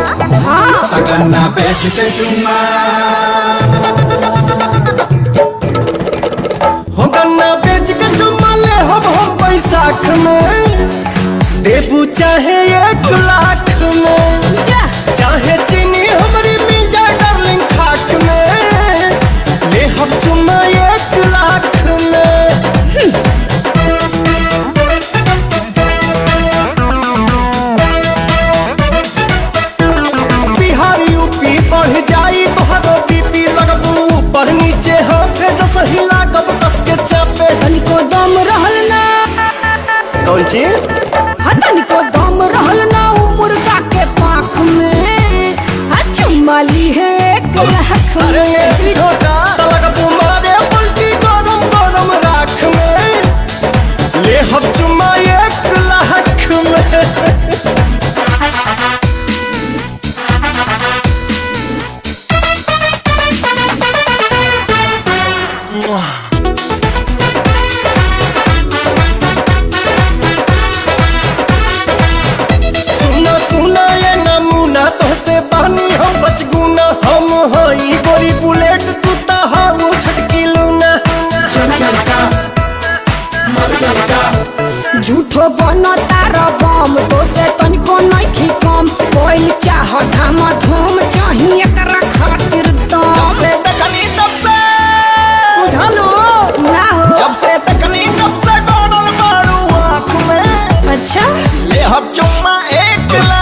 हाँ गन्ना बेच के चुम्मा हो गन्ना बेच के चुम्मा ले हम बैसाख में देबू चाहे 1 लाख में चाहे चीनी हमारी मिल जाए डार्लिंग खाक में ले हम चुम्मा 1 लाख में। बिहार यूपी बढ़ जाई तोहरो बीपी लगबू ऊपर नीचे हाथे जस हिला कब कस के चापे तनिको दम रहल ना कौन चीज तनिको दम रहल ना उ मुर्गा के पाख में चुम्मा ली है 1 लाख अरे ऐसी घोटा तलक तुम्हारे पलटी गरम गरम राख में ले हम चुम्मा 1 लाख में। सुना सुना ये नमूना तोहसे बहनी हम बचगुना हम हई गोरी बुलेट तू ता हाउ छटकी लूना झूठो बनो तारा बम तो से तनिको नइखी कम कोई चाह धाम धूम चाहिए एकरा खातिर दम जब से तकनी तब से बुझालो ना हो जब से तकनी तब से गड़ल मारू आँख में अच्छा ले हम चुम्मा 1 लाख